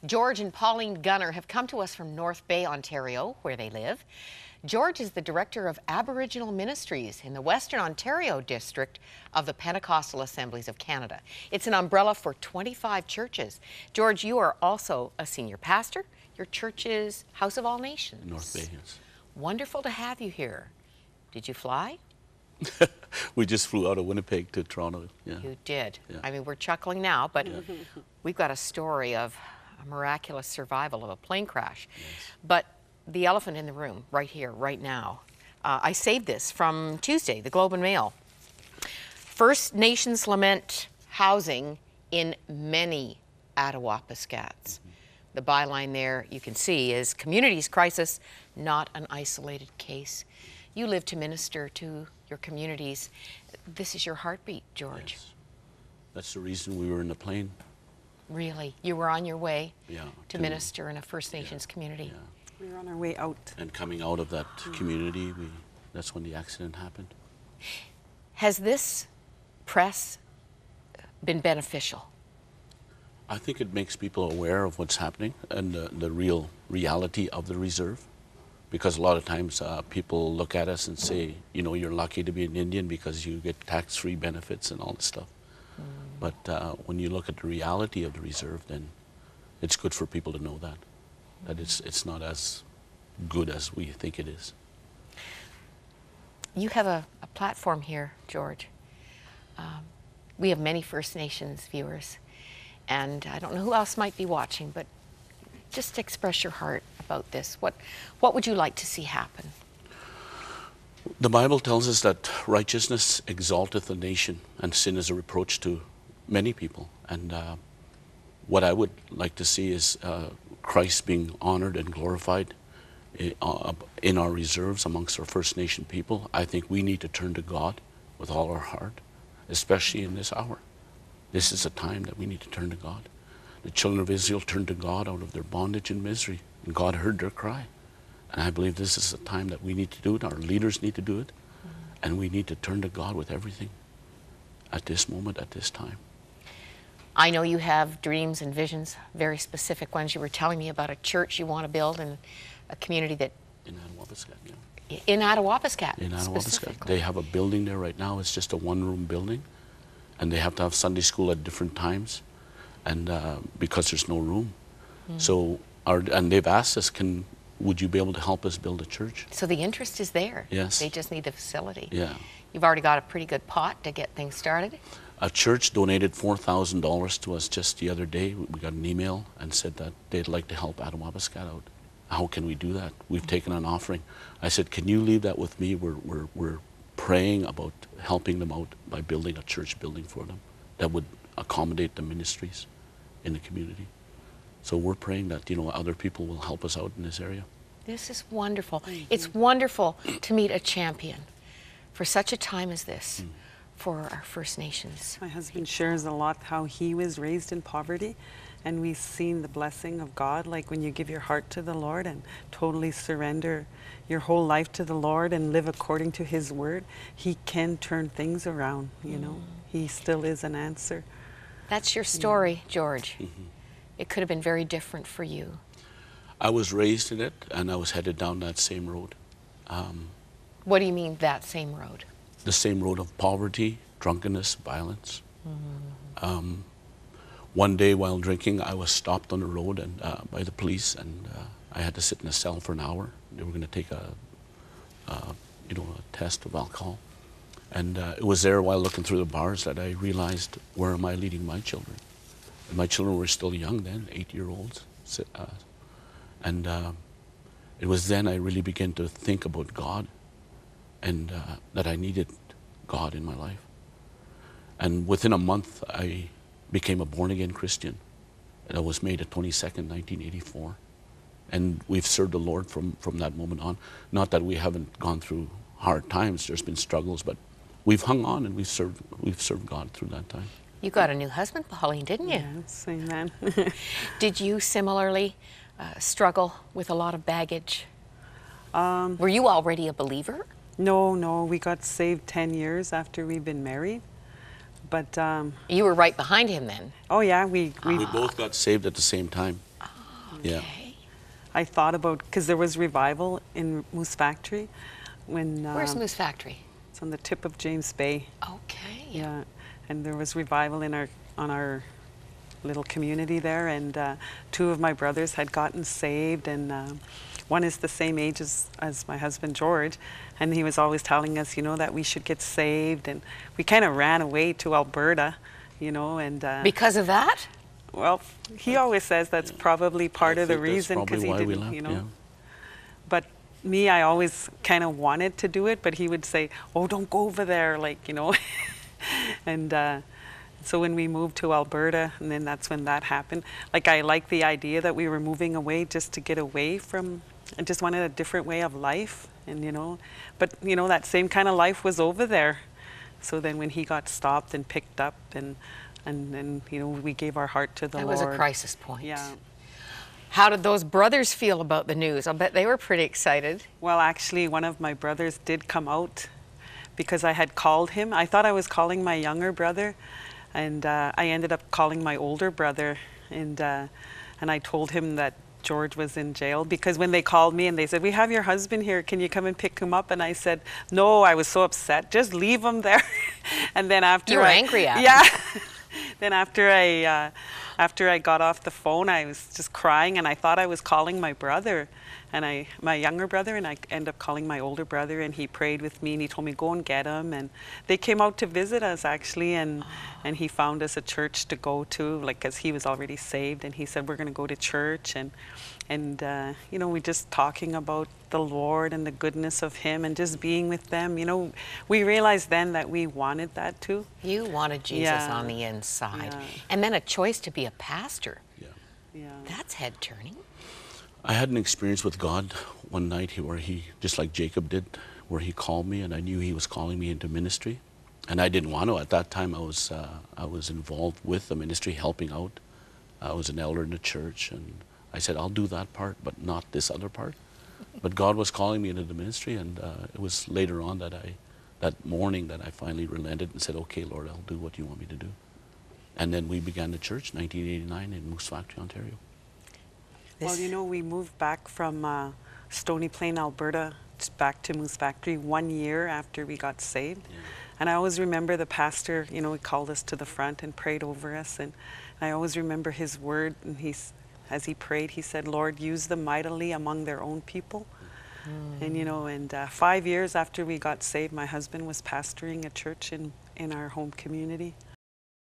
George and Pauline Gunner have come to us from North Bay, Ontario, where they live. George is the director of Aboriginal Ministries in the Western Ontario district of the Pentecostal Assemblies of Canada. It's an umbrella for 25 churches. George, you are also a senior pastor. Your church is House of All Nations. North Bay, yes. Wonderful to have you here. Did you fly? We just flew out of Winnipeg to Toronto. Yeah. You did. Yeah. I mean, we're chuckling now, but we've got a story of a miraculous survival of a plane crash. Yes. But the elephant in the room, right here, right now. I saved this from Tuesday, the Globe and Mail. First Nations lament housing in many Attawapiskats. The byline there, you can see, is communities crisis, not an isolated case. You live to minister to your communities. This is your heartbeat, George. Yes. That's the reason we were in the plane. Really? You were on your way to to minister in a First Nations community? Yeah. We were on our way out. And coming out of that community, that's when the accident happened. Has this press been beneficial? I think it makes people aware of what's happening and the real reality of the reserve. Because a lot of times people look at us and say, you know, you're lucky to be an Indian because you get tax-free benefits and all this stuff. But when you look at the reality of the reserve, then it's good for people to know that it's not as good as we think it is. You have a platform here, George. We have many First Nations viewers, and I don't know who else might be watching, but just express your heart about this. What would you like to see happen? The Bible tells us that righteousness exalteth a nation, and sin is a reproach to many people. And what I would like to see is Christ being honored and glorified in our reserves amongst our First Nation people. I think we need to turn to God with all our heart, especially in this hour. This is a time that we need to turn to God. The children of Israel turned to God out of their bondage and misery, and God heard their cry. And I believe this is the time that we need to do it. Our leaders need to do it. And we need to turn to God with everything at this moment, at this time. I know you have dreams and visions, very specific ones. You were telling me about a church you want to build in a community that... In Attawapiskat, yeah. In Attawapiskat, In Attawapiskat. specifically. They have a building there right now. It's just a one-room building. And they have to have Sunday school at different times. And because there's no room. So, and they've asked us, would you be able to help us build a church? So the interest is there. Yes. They just need the facility. Yeah. You've already got a pretty good pot to get things started. A church donated $4,000 to us just the other day. We got an email and said that they'd like to help Attawapiskat out. How can we do that? We've taken an offering. I said, can you leave that with me? We're praying about helping them out by building a church building for them that would accommodate the ministries in the community. So we're praying that, you know, other people will help us out in this area. This is wonderful. It's wonderful to meet a champion for such a time as this for our First Nations. My husband shares a lot how he was raised in poverty, and we've seen the blessing of God, like when you give your heart to the Lord and totally surrender your whole life to the Lord and live according to His word, He can turn things around, you know. He still is an answer. That's your story, George. It could have been very different for you. I was raised in it, and I was headed down that same road. What do you mean, that same road? The same road of poverty, drunkenness, violence. One day while drinking, I was stopped on the road and by the police, and I had to sit in a cell for an hour. They were going to take a test of alcohol. And it was there while looking through the bars that I realized, where am I leading my children? And my children were still young then, 8-year-olds. And it was then I really began to think about God, and that I needed God in my life. And within a month, I became a born-again Christian. And I was made at 22nd, 1984. And we've served the Lord from that moment on. Not that we haven't gone through hard times, there's been struggles, but we've hung on and we've served God through that time. You got a new husband, Pauline, didn't you? Yes, amen. Did you similarly struggle with a lot of baggage? Were you already a believer? No, we got saved 10 years after we've been married. But You were right behind him then. oh yeah, we We both got saved at the same time. Yeah. Okay. I thought about, because there was revival in Moose Factory when Where's Moose Factory? it's on the tip of James Bay. Okay. Yeah, and there was revival in our little community there, and two of my brothers had gotten saved, and one is the same age as my husband George, and he was always telling us, you know, that we should get saved, and we kind of ran away to Alberta, you know, and Because of that? well, he always says that's probably part I of the think that's reason, because he probably why we didn't, left, you know. yeah. But me, I always kind of wanted to do it, but he would say, "Oh, don't go over there," like, you know. And so when we moved to Alberta, and then that's when that happened. Like, I like the idea that we were moving away just to get away from. I just wanted a different way of life, and you know, but you know, that same kind of life was over there. So then when he got stopped and picked up, and you know, we gave our heart to the That Lord. was a crisis point. Yeah. How did those brothers feel about the news? I'll bet they were pretty excited. Well, actually, one of my brothers did come out because I had called him. I thought I was calling my younger brother, and I ended up calling my older brother, and I told him that George was in jail, because when they called me and they said, "We have your husband here, can you come and pick him up?" And I said, "No," I was so upset, "just leave him there." And then after You were angry at him. Yeah. Then after I got off the phone, I was just crying, and I thought I was calling my brother, and my younger brother, and I ended up calling my older brother, and he prayed with me, and he told me, "Go and get him." And they came out to visit us, actually, and he found us a church to go to, like, because he was already saved, and he said, "We're going to go to church," and you know, we just talking about the Lord and the goodness of Him, and just being with them. You know, we realized then that we wanted that too. You wanted Jesus Yeah. on the inside. Yeah. And then a choice to be a pastor. Yeah. Yeah. That's head turning. I had an experience with God one night where he, just like Jacob did, where he called me, and I knew he was calling me into ministry. And I didn't want to. At that time, I was involved with the ministry, helping out. I was an elder in the church, and I said, "I'll do that part, but not this other part." But God was calling me into the ministry, and it was later on that morning that I finally relented and said, "Okay, Lord, I'll do what you want me to do." And then we began the church, 1989, in Moose Factory, Ontario. Well, you know, we moved back from Stony Plain, Alberta, back to Moose Factory 1 year after we got saved. Yeah. And I always remember the pastor, you know, he called us to the front and prayed over us. And I always remember his word, and as he prayed, he said, "Lord, use them mightily among their own people." And, you know, and 5 years after we got saved, my husband was pastoring a church in our home community.